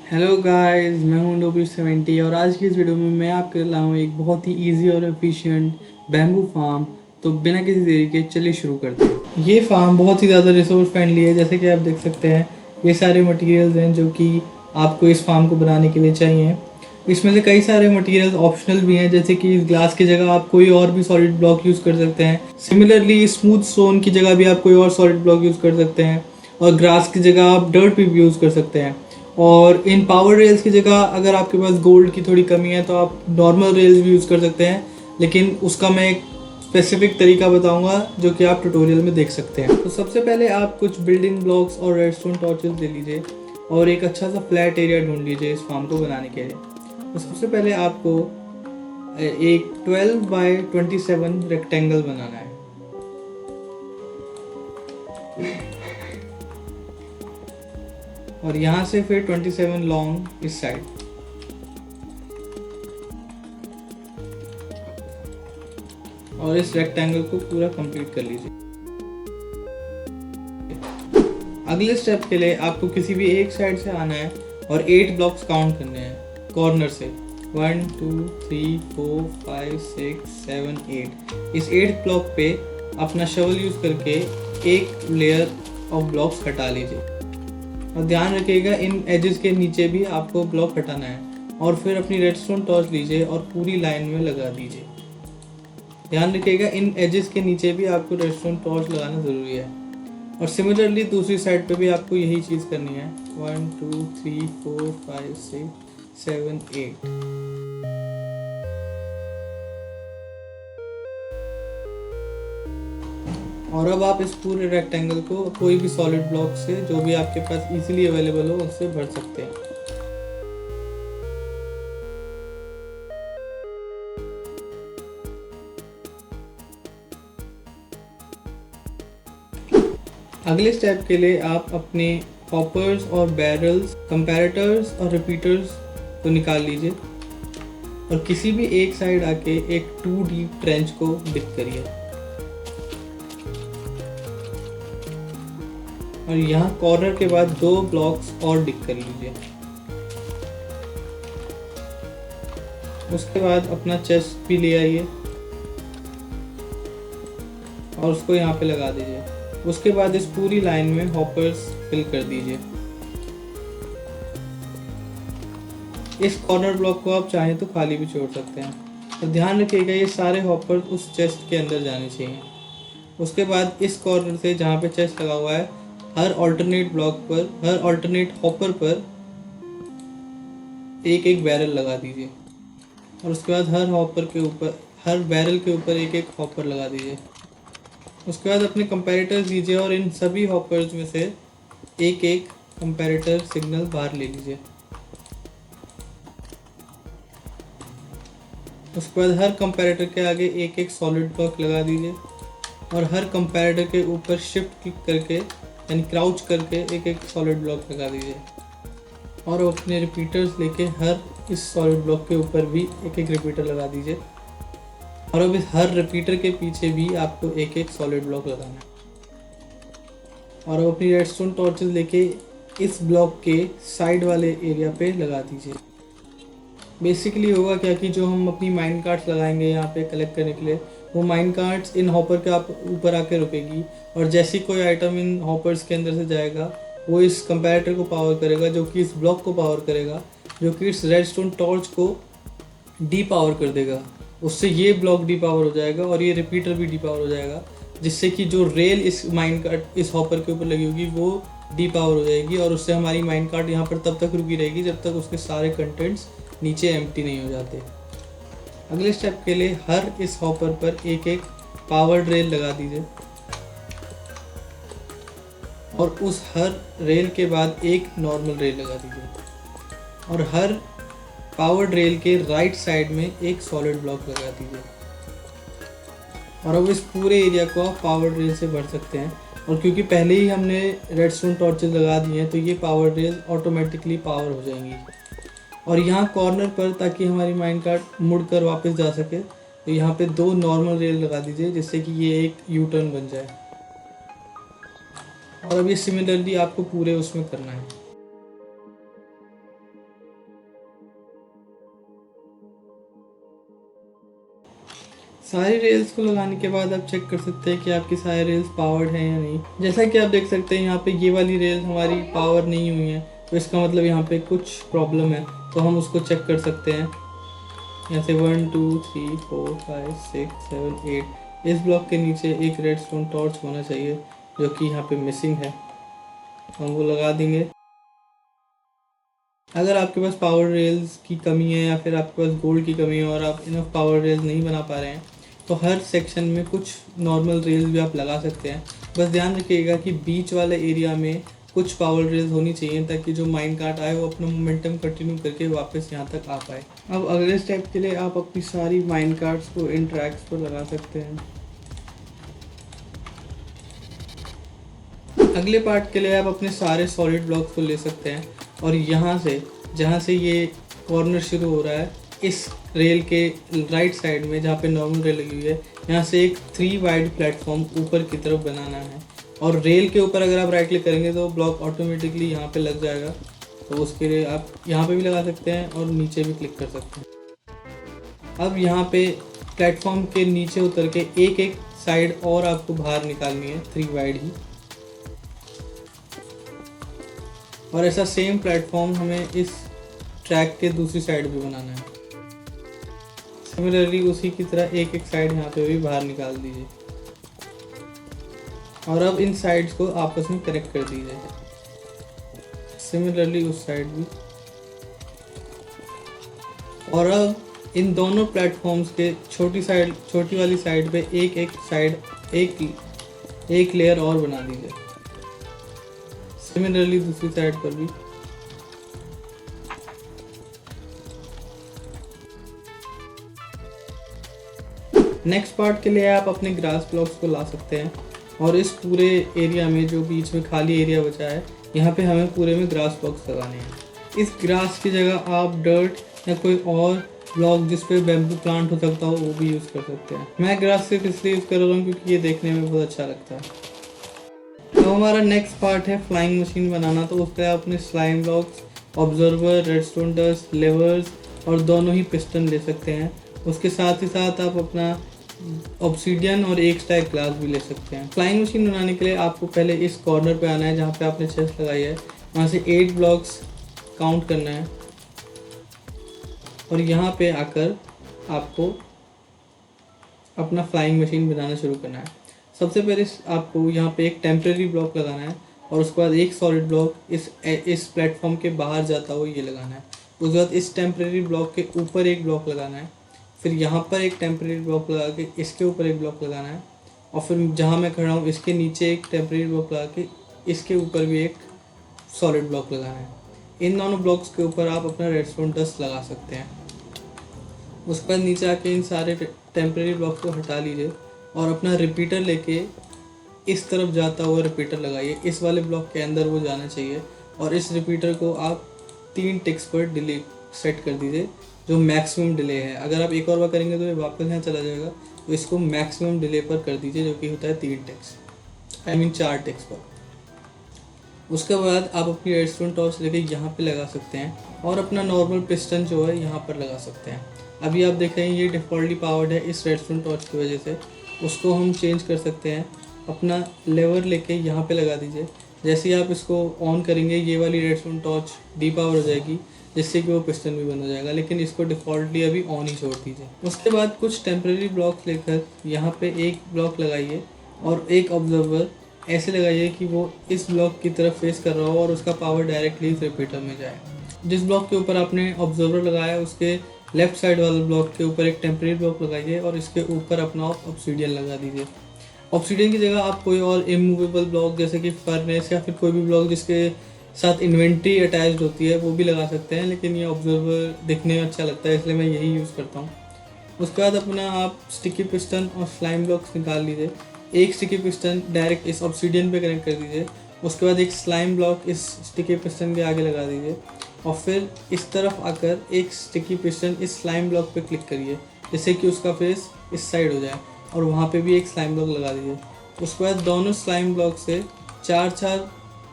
Hello guys, मैं हूं डोबी70 और आज की इस वीडियो में मैं आपके लाया हूँ एक बहुत ही इजी और एफिशिएंट बैम्बू फार्म। तो बिना किसी देरी के चलिए शुरू करते हैं। ये फार्म बहुत ही ज़्यादा रिसोर्स फ्रेंडली है। जैसे कि आप देख सकते हैं, ये सारे मटेरियल्स हैं जो कि आपको इस फार्म को बनाने के लिए चाहिए। इसमें से कई सारे मटेरियल्स ऑप्शनल भी हैं, जैसे कि इस ग्लास की जगह आप कोई और भी सॉलिड ब्लॉक यूज़ कर सकते हैं। सिमिलरली स्मूथ स्टोन की जगह भी आप कोई और सॉलिड ब्लॉक यूज़ कर सकते हैं, और ग्रास की जगह आप डर्ट भी यूज़ कर सकते हैं। और इन पावर रेल्स की जगह अगर आपके पास गोल्ड की थोड़ी कमी है तो आप नॉर्मल रेल्स भी यूज़ कर सकते हैं, लेकिन उसका मैं एक स्पेसिफिक तरीका बताऊंगा जो कि आप ट्यूटोरियल में देख सकते हैं। तो सबसे पहले आप कुछ बिल्डिंग ब्लॉक्स और रेडस्टोन टॉर्चेस ले लीजिए और एक अच्छा सा फ्लैट एरिया ढूंढ लीजिए इस फार्म को बनाने के लिए। तो सबसे पहले आपको एक 12x27 रेक्टेंगल बनाना है। और यहाँ से फिर 27 लॉन्ग इस साइड। और इस रेक्टेंगल को पूरा कंप्लीट कर लीजिए। अगले स्टेप के लिए आपको किसी भी एक साइड से आना है और 8 ब्लॉक्स काउंट करने हैं कॉर्नर से। 1 2 3 4 5 6 7 8। इस 8 ब्लॉक पे अपना शवल यूज करके एक लेयर ऑफ ब्लॉक्स हटा लीजिए। और ध्यान रखिएगा इन एजेस के नीचे भी आपको ब्लॉक हटाना है। और फिर अपनी रेडस्टोन टॉर्च लीजिए और पूरी लाइन में लगा दीजिए। ध्यान रखिएगा इन एजेस के नीचे भी आपको रेडस्टोन टॉर्च लगाना ज़रूरी है। और सिमिलरली दूसरी साइड पे भी आपको यही चीज़ करनी है। 1 2 3 4 5 6 7 8। और अब आप इस पूरे रेक्टेंगल को कोई भी सॉलिड ब्लॉक से जो भी आपके पास इजीली अवेलेबल हो उससे भर सकते हैं। अगले स्टेप के लिए आप अपने हॉपर्स और बैरल्स, कंपैरेटर्स और रिपीटर्स को निकाल लीजिए और किसी भी एक साइड आके एक 2D ट्रेंच को डिप करिए। और यहाँ कॉर्नर के बाद 2 ब्लॉक्स और डिप कर लीजिए। उसके बाद अपना चेस्ट भी ले आइए और उसको यहाँ पे लगा दीजिए। उसके बाद इस पूरी लाइन में हॉपर्स फिल कर दीजिए। इस कॉर्नर ब्लॉक को आप चाहें तो खाली भी छोड़ सकते हैं। तो ध्यान रखिएगा ये सारे हॉपर्स उस चेस्ट के अंदर जाने चाहिए। उसके बाद इस कॉर्नर से जहाँ पे चेस्ट लगा हुआ है, हर ऑल्टरनेट ब्लॉक पर, हर ऑल्टरनेट हॉपर पर एक एक बैरल लगा दीजिए। और उसके बाद हर हॉपर के ऊपर, हर बैरल के ऊपर एक एक हॉपर लगा दीजिए। उसके बाद अपने कंपैरेटर्स लीजिए और इन सभी हॉपर्स में से एक एक कंपैरेटर सिग्नल बाहर ले लीजिए। उसके बाद हर कंपैरेटर के आगे एक एक सॉलिड ब्लॉक लगा दीजिए और हर कंपैरेटर के ऊपर शिफ्ट क्लिक करके यानी क्राउच करके एक एक सॉलिड ब्लॉक लगा दीजिए। और अपने रिपीटर्स लेके हर इस सॉलिड ब्लॉक के ऊपर भी एक एक रिपीटर लगा दीजिए। और अब इस हर रिपीटर के पीछे भी आपको एक एक सॉलिड ब्लॉक लगाना है। और अब अपनी रेडस्टोन टॉर्चेस लेके इस ब्लॉक के साइड वाले एरिया पे लगा दीजिए। बेसिकली होगा क्या कि जो हम अपनी माइन कार्ड्स लगाएंगे यहाँ पे कलेक्ट करने के लिए, वो माइन कार्ड्स इन हॉपर के आप ऊपर आके रुकेगी और जैसी कोई आइटम इन हॉपर्स के अंदर से जाएगा वो इस कंपैरेटर को पावर करेगा, जो कि इस ब्लॉक को पावर करेगा, जो कि इस रेडस्टोन टॉर्च को डी पावर कर देगा। उससे ये ब्लॉक डी पावर हो जाएगा और ये रिपीटर भी डी पावर हो जाएगा, जिससे कि जो रेल इस माइन कार्ड इस हॉपर के ऊपर लगी होगी वो डी पावर हो जाएगी। और उससे हमारी माइन कार्ड यहाँ पर तब तक रुकी रहेगी जब तक उसके सारे कंटेंट्स नीचे एम्प्टी नहीं हो जाते। अगले स्टेप के लिए हर इस हॉपर पर एक एक पावर रेल लगा दीजिए और उस हर रेल के बाद एक नॉर्मल रेल लगा दीजिए और हर पावर रेल के राइट साइड में एक सॉलिड ब्लॉक लगा दीजिए। और अब इस पूरे एरिया को आप पावर रेल से भर सकते हैं। और क्योंकि पहले ही हमने रेडस्टोन टॉर्चेस लगा दी हैं तो ये पावर रेल ऑटोमेटिकली पावर हो जाएंगी। और यहाँ कॉर्नर पर, ताकि हमारी माइन कार्ड मुड़कर वापस जा सके, तो यहाँ पे 2 नॉर्मल रेल लगा दीजिए जिससे कि ये एक यू टर्न बन जाए। और अब ये सिमिलरली आपको पूरे उसमें करना है। सारी रेल्स को लगाने के बाद आप चेक कर सकते हैं कि आपकी सारी रेल्स पावर्ड हैं या नहीं। जैसा कि आप देख सकते हैं यहाँ पे ये वाली रेल्स हमारी पावर नहीं हुई है, तो इसका मतलब यहाँ पे कुछ प्रॉब्लम है, तो हम उसको चेक कर सकते हैं। यहाँ से 1 2 3 4 5 6 7 8 इस ब्लॉक के नीचे एक रेडस्टोन टॉर्च होना चाहिए जो कि यहाँ पे मिसिंग है, हम वो लगा देंगे। अगर आपके पास पावर रेल्स की कमी है या फिर आपके पास गोल्ड की कमी है और आप इनफ पावर रेल्स नहीं बना पा रहे हैं, तो हर सेक्शन में कुछ नॉर्मल रेल्स भी आप लगा सकते हैं। बस ध्यान रखिएगा कि बीच वाले एरिया में कुछ पावर रेल्स होनी चाहिए ताकि जो माइन कार्ट आए वो अपना मोमेंटम कंटिन्यू करके वापस यहाँ तक आ पाए। अब अगले स्टेप के लिए आप अपनी सारी माइन कार्ट्स को इन ट्रैक्स पर लगा सकते हैं। अगले पार्ट के लिए आप अपने सारे सॉलिड ब्लॉक्स को ले सकते हैं और यहाँ से जहाँ से ये कॉर्नर शुरू हो रहा है, इस रेल के राइट साइड में जहाँ पे नॉर्मल रेल लगी हुई है, यहाँ से एक 3 वाइड प्लेटफॉर्म ऊपर की तरफ बनाना है। और रेल के ऊपर अगर आप राइट क्लिक करेंगे तो ब्लॉक ऑटोमेटिकली यहाँ पे लग जाएगा, तो उसके लिए आप यहाँ पे भी लगा सकते हैं और नीचे भी क्लिक कर सकते हैं। अब यहाँ पे प्लेटफॉर्म के नीचे उतर के एक एक साइड और आपको बाहर निकालनी है, 3 वाइड ही। और ऐसा सेम प्लेटफॉर्म हमें इस ट्रैक के दूसरी साइड भी बनाना है। सिमिलरली उसी की तरह एक एक साइड यहाँ पे भी बाहर निकाल दीजिए और अब इन साइड्स को आपस में कनेक्ट कर दीजिए। सिमिलरली उस साइड भी। और अब इन दोनों प्लेटफॉर्म्स के छोटी वाली साइड पे एक लेयर और बना दीजिए। सिमिलरली दूसरी साइड पर भी। नेक्स्ट पार्ट के लिए आप अपने ग्रास ब्लॉक्स को ला सकते हैं और इस पूरे एरिया में जो बीच में खाली एरिया बचा है, यहाँ पे हमें पूरे में ग्रास ब्लॉक्स लगाने हैं। इस ग्रास की जगह आप डर्ट या कोई और ब्लॉक जिस पे बैम्बू प्लांट हो सकता हो वो भी यूज़ कर सकते हैं। मैं ग्रास सिर्फ इसलिए यूज़ कर रहा हूँ क्योंकि ये देखने में बहुत अच्छा लगता है। तो हमारा नेक्स्ट पार्ट है फ्लाइंग मशीन बनाना। तो उसके लिए अपने slime blocks, observer, redstone dust, levers और दोनों ही पिस्टन ले सकते हैं। उसके साथ ही साथ आप अपना ऑब्सीडियन और एक स्टैक ग्लास भी ले सकते हैं। फ्लाइंग मशीन बनाने के लिए आपको पहले इस कॉर्नर पे आना है जहाँ पे आपने चेस्ट लगाई है, वहाँ से 8 ब्लॉक्स काउंट करना है और यहाँ पे आकर आपको अपना फ्लाइंग मशीन बनाना शुरू करना है। सबसे पहले आपको यहाँ पे एक टेम्प्रेरी ब्लॉक लगाना है और उसके बाद एक सॉलिड ब्लॉक इस प्लेटफॉर्म के बाहर जाता हुआ ये लगाना है। उसके बाद इस टेम्प्रेरी ब्लॉक के ऊपर एक ब्लॉक लगाना है, फिर यहाँ पर एक टेम्प्रेरी ब्लॉक लगा के इसके ऊपर एक ब्लॉक लगाना है और फिर जहाँ मैं खड़ा हूँ इसके नीचे एक टेम्प्रेरी ब्लॉक लगा के इसके ऊपर भी एक सॉलिड ब्लॉक लगाना है। इन दोनों ब्लॉक्स के ऊपर आप अपना रेडस्टोन डस्ट लगा सकते हैं। उसके बाद नीचे आके इन सारे टेम्प्रेरी ब्लॉक को हटा लीजिए और अपना रिपीटर लेके इस तरफ जाता हुआ रिपीटर लगाइए। इस वाले ब्लॉक के अंदर वो जाना चाहिए और इस रिपीटर को आप 3 टिक्स पर डिले सेट कर दीजिए जो मैक्सिमम डिले है। अगर आप एक और बार करेंगे तो ये वापस यहाँ चला जाएगा, तो इसको मैक्सिमम डिले पर कर दीजिए जो कि होता है 3 टिक्स, 4 टिक्स पर। उसके बाद आप अपनी रेडस्टोन टॉर्च लेके यहाँ पे लगा सकते हैं और अपना नॉर्मल पिस्टन जो है यहाँ पर लगा सकते हैं। अभी आप देख रहे हैं ये डिफ़ॉल्टली पावर्ड है इस रेडस्टोन टॉर्च की वजह से। उसको हम चेंज कर सकते हैं। अपना लेवर लेके यहाँ पे लगा दीजिए। जैसे ही आप इसको ऑन करेंगे ये वाली रेडस्टोन टॉर्च डीपावर हो जाएगी जिससे कि वो पिस्टन भी बंद हो जाएगा, लेकिन इसको डिफ़ॉल्टली अभी ऑन ही छोड़ दीजिए। उसके बाद कुछ टेम्प्रेरी ब्लॉक्स लेकर यहाँ पे एक ब्लॉक लगाइए और एक ऑब्जर्वर ऐसे लगाइए कि वो इस ब्लॉक की तरफ फेस कर रहा हो और उसका पावर डायरेक्टली इस रिपीटर में जाए। जिस ब्लॉक के ऊपर आपने ऑब्जर्वर लगाया है उसके लेफ्ट साइड वाले ब्लॉक के ऊपर एक टेम्प्रेरी ब्लॉक लगाइए और इसके ऊपर अपना ऑब्सीडियन लगा दीजिए। ऑब्सीडियन की जगह आप कोई और इमूवेबल ब्लॉक जैसे कि फर्नेस या फिर कोई भी ब्लॉक जिसके साथ इन्वेंट्री अटैच्ड होती है वो भी लगा सकते हैं, लेकिन ये ऑब्जर्वर दिखने में अच्छा लगता है इसलिए मैं यही यूज़ करता हूँ। उसके बाद अपना आप स्टिकी पिस्टन और स्लाइम ब्लॉक्स निकाल लीजिए। एक स्टिकी पिस्टन डायरेक्ट इस ऑब्सीडियन पे कनेक्ट कर दीजिए। उसके बाद एक स्लाइम ब्लॉक इस स्टिकी पिस्टन के आगे लगा दीजिए और फिर इस तरफ आकर एक स्टिकी पिस्टन इस स्लाइम ब्लॉक पे क्लिक करिए जिससे कि उसका फेस इस साइड हो जाए और वहाँ पे भी एक स्लाइम ब्लॉक लगा दीजिए। उसके बाद दोनों स्लाइम ब्लॉक से 4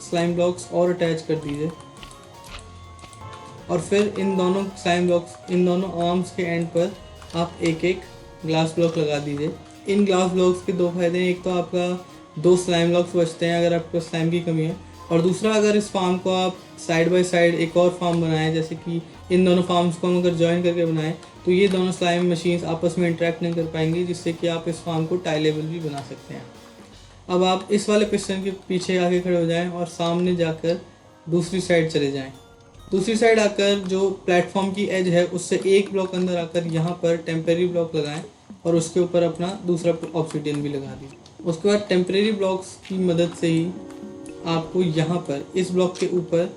स्लाइम ब्लॉक्स और अटैच कर दीजिए और फिर इन दोनों स्लाइम ब्लॉक्स इन दोनों आर्म्स के एंड पर आप एक एक ग्लास ब्लॉक लगा दीजिए। इन ग्लास ब्लॉक्स के दो फायदे हैं, एक तो आपका 2 स्लाइम ब्लॉक्स बचते हैं अगर आपको स्लाइम की कमी है, और दूसरा अगर इस फार्म को आप साइड बाय साइड एक और फार्म बनाएं, जैसे कि इन दोनों फार्म्स को हम अगर ज्वाइन करके बनाएं तो ये दोनों स्लाइम मशीन्स आपस में इंटरेक्ट नहीं कर पाएंगी, जिससे कि आप इस फार्म को टाइलेबल भी बना सकते हैं। अब आप इस वाले पिस्टन के पीछे आके खड़े हो जाएं और सामने जाकर दूसरी साइड चले जाएं। दूसरी साइड आकर जो प्लेटफॉर्म की एज है उससे एक ब्लॉक अंदर आकर यहाँ पर टेम्परेरी ब्लॉक लगाएं और उसके ऊपर अपना दूसरा ऑब्सीडियन भी लगा दीजिए। उसके बाद टेम्परेरी ब्लॉक्स की मदद से ही आपको यहाँ पर इस ब्लॉक के ऊपर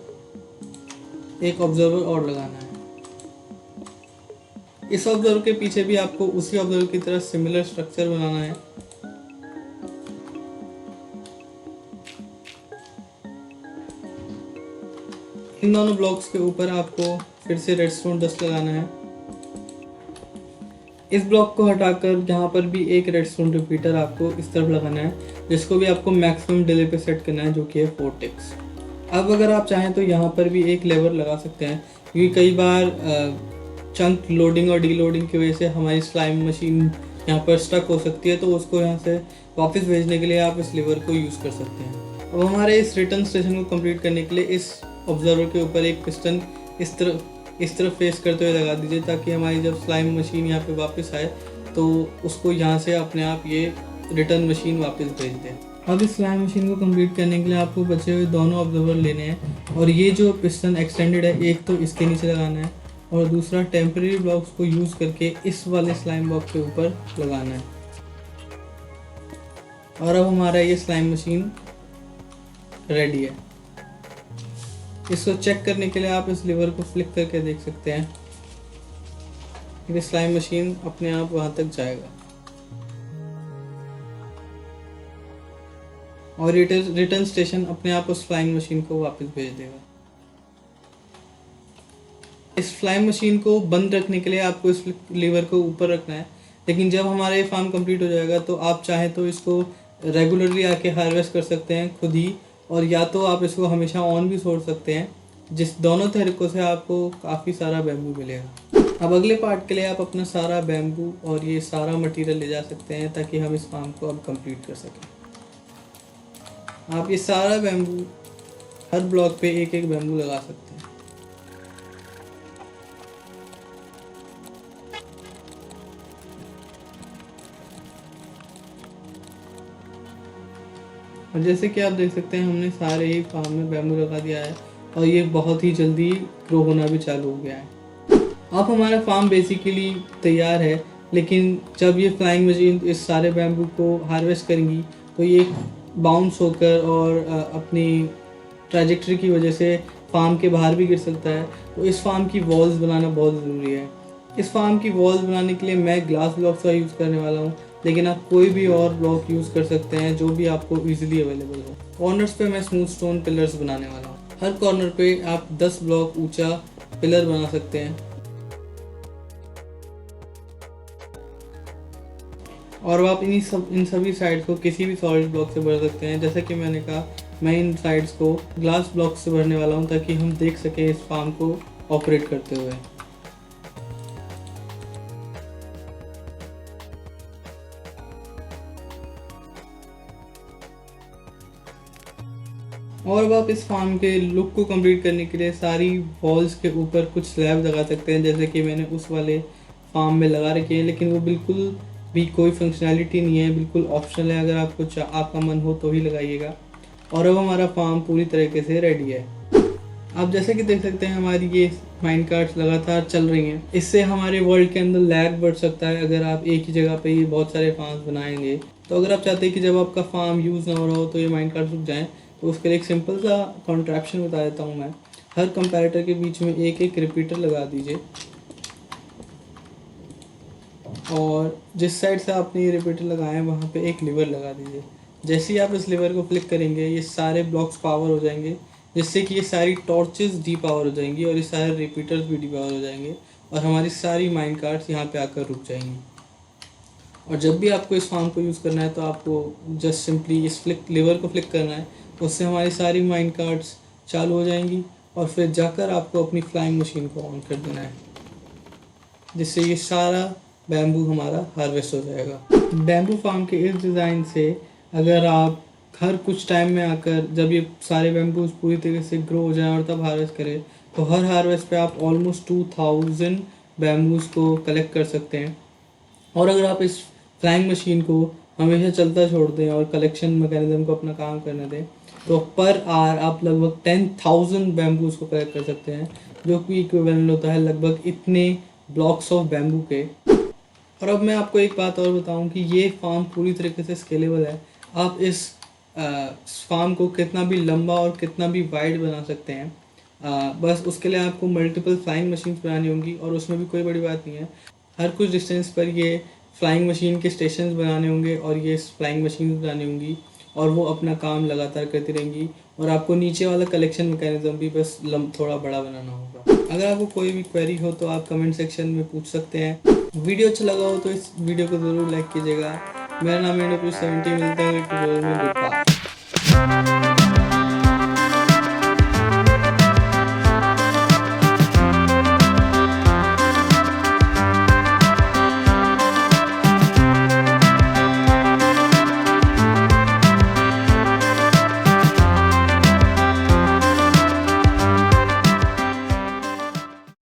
एक ऑब्जर्वर और लगाना है। इस ऑब्जर्वर के पीछे भी आपको उसी ऑब्जर्वर की तरह सिमिलर स्ट्रक्चर बनाना है। इन दोनों ब्लॉक्स के ऊपर आपको फिर से रेडस्टोन डस्ट लगाना है। इस ब्लॉक को हटाकर यहाँ पर भी एक रेडस्टोन रिपीटर आपको इस तरफ लगाना है, जिसको भी आपको मैक्सिमम डिले पे सेट करना है, जो कि है 4 टिक्स। अब अगर आप चाहें तो यहाँ पर भी एक लेवर लगा सकते हैं, क्योंकि कई बार चंक लोडिंग और डीलोडिंग की वजह से हमारी स्लाइम मशीन यहाँ पर स्टक हो सकती है, तो उसको यहाँ से वापस भेजने के लिए आप इस लेवर को यूज़ कर सकते हैं। अब हमारे इस रिटर्न स्टेशन को कंप्लीट करने के लिए इस ऑब्जर्वर के ऊपर एक पिस्टन इस तरफ फेस करते हुए लगा दीजिए, ताकि हमारी जब स्लाइम मशीन यहाँ पे वापस आए तो उसको यहाँ से अपने आप ये रिटर्न मशीन वापस भेज दे। अब इस स्लाइम मशीन को कंप्लीट करने के लिए आपको बचे हुए दोनों ऑब्जर्वर लेने हैं, और ये जो पिस्टन एक्सटेंडेड है एक तो इसके नीचे लगाना है और दूसरा टेम्परेरी ब्लॉक्स को यूज़ करके इस वाले स्लाइम ब्लॉक के ऊपर लगाना है। और अब हमारा ये स्लाइम मशीन रेडी है। इसको चेक करने के लिए आप इस लीवर को फ्लिक करके देख सकते हैं कि स्लाइम मशीन अपने आप वहां तक जाएगा और रिटर्न स्टेशन अपने आप उस फ्लाइंग मशीन को वापस भेज देगा। इस फ्लाइंग मशीन को बंद रखने के लिए आपको इस लीवर को ऊपर रखना है, लेकिन जब हमारा ये फार्म कंप्लीट हो जाएगा तो आप चाहें तो इसको रेगुलरली आके हार्वेस्ट कर सकते हैं खुद ही, और या तो आप इसको हमेशा ऑन भी छोड़ सकते हैं, जिस दोनों तरीकों से आपको काफ़ी सारा बैम्बू मिलेगा। अब अगले पार्ट के लिए आप अपना सारा बैम्बू और ये सारा मटेरियल ले जा सकते हैं, ताकि हम इस फार्म को अब कंप्लीट कर सकें। आप ये सारा बैम्बू हर ब्लॉक पे एक एक बैम्बू लगा सकते हैं। और जैसे कि आप देख सकते हैं हमने सारे ही फार्म में बैम्बू लगा दिया है और ये बहुत ही जल्दी ग्रो होना भी चालू हो गया है। अब हमारा फार्म बेसिकली तैयार है, लेकिन जब ये फ्लाइंग मशीन इस सारे बैम्बू को हार्वेस्ट करेंगी तो ये बाउंस होकर और अपनी ट्रैजेक्टरी की वजह से फार्म के बाहर भी गिर सकता है। तो इस फार्म की वॉल्स बनाना बहुत ज़रूरी है। इस फार्म की वॉल्स बनाने के लिए मैं ग्लास ब्लॉक्स का यूज़ करने वाला हूँ, लेकिन आप कोई भी और ब्लॉक यूज़ कर सकते हैं जो भी आपको इजीली अवेलेबल हो। कॉर्नर्स पे मैं स्मूथ स्टोन पिलर्स बनाने वाला हूँ। हर कॉर्नर पे आप 10 ब्लॉक ऊंचा पिलर बना सकते हैं और आप इन सभी साइड्स को किसी भी सॉलिड ब्लॉक से भर सकते हैं। जैसा कि मैंने कहा, मैं इन साइड्स को ग्लास ब्लॉक से भरने वाला हूँ ताकि हम देख सकें इस फार्म को ऑपरेट करते हुए। और अब आप इस फार्म के लुक को कंप्लीट करने के लिए सारी वॉल्स के ऊपर कुछ स्लैब लगा सकते हैं, जैसे कि मैंने उस वाले फार्म में लगा रखे हैं, लेकिन वो बिल्कुल भी कोई फंक्शनैलिटी नहीं है, बिल्कुल ऑप्शनल है। अगर आपको आपका मन हो तो ही लगाइएगा। और अब हमारा फार्म पूरी तरीके से रेडी है। आप जैसे कि देख सकते हैं हमारी ये माइंड कार्ड्स लगातार चल रही हैं। इससे हमारे वर्ल्ड के अंदर लैग बढ़ सकता है अगर आप एक ही जगह पे ये बहुत सारे फार्म्स बनाएंगे। तो अगर आप चाहते हैं कि जब आपका फार्म यूज़ ना हो रहा हो तो ये माइंड कार्ड्स रुक जाएँ, तो उसके लिए एक सिंपल सा कॉन्ट्रैप्शन बता देता हूँ मैं। हर कंपैरेटर के बीच में एक एक रिपीटर लगा दीजिए और जिस साइड से आपने ये रिपीटर लगाए हैं वहाँ पे एक लीवर लगा दीजिए। जैसे ही आप इस लीवर को क्लिक करेंगे ये सारे ब्लॉक्स पावर हो जाएंगे, जिससे कि ये सारी टॉर्चेस डी पावर हो जाएंगी और ये सारे रिपीटर्स भी डी पावर हो जाएंगे और हमारी सारी माइंड कार्ड्स यहाँ पे आकर रुक जाएंगी। और जब भी आपको इस फार्म को यूज़ करना है तो आपको जस्ट सिंपली इस लीवर को फ्लिक करना है, उससे हमारी सारी माइंड कार्ड्स चालू हो जाएंगी और फिर जाकर आपको अपनी फ्लाइंग मशीन को ऑन कर देना है, जिससे ये सारा बैम्बू हमारा हार्वेस्ट हो जाएगा। बैम्बू फार्म के इस डिज़ाइन से अगर आप हर कुछ टाइम में आकर जब ये सारे बैम्बूज पूरी तरीके से ग्रो हो जाए और तब हार्वेस्ट करें, तो हर हार्वेस्ट पे आप ऑलमोस्ट 2000 बैम्बूज को कलेक्ट कर सकते हैं। और अगर आप इस फ्लाइंग मशीन को हमेशा चलता छोड़ दें और कलेक्शन मैकेनिज्म को अपना काम करने दें, तो पर आवर आप लगभग 10,000 बैम्बूज को कलेक्ट कर सकते हैं, जो कि इक्विवेलेंट होता है लगभग इतने ब्लॉक्स ऑफ बैम्बू के। और अब मैं आपको एक बात और बताऊं कि ये फार्म पूरी तरीके से स्केलेबल है। आप इस फार्म को कितना भी लंबा और कितना भी वाइड बना सकते हैं। बस उसके लिए आपको मल्टीपल फ्लाइंग मशीन्स बनानी होंगी, और उसमें भी कोई बड़ी बात नहीं है। हर कुछ डिस्टेंस पर ये फ्लाइंग मशीन के स्टेशंस बनाने होंगे और ये फ्लाइंग मशीन बनानी होंगी, और वो अपना काम लगातार करती रहेंगी। और आपको नीचे वाला कलेक्शन मैकेनिज्म भी बस थोड़ा बड़ा बनाना होगा। अगर आपको कोई भी क्वेरी हो तो आप कमेंट सेक्शन में पूछ सकते हैं। वीडियो अच्छा लगा हो तो इस वीडियो को ज़रूर लाइक कीजिएगा। मेरा नाम है 70। मिलते हैं एक वीडियो में। Good bye.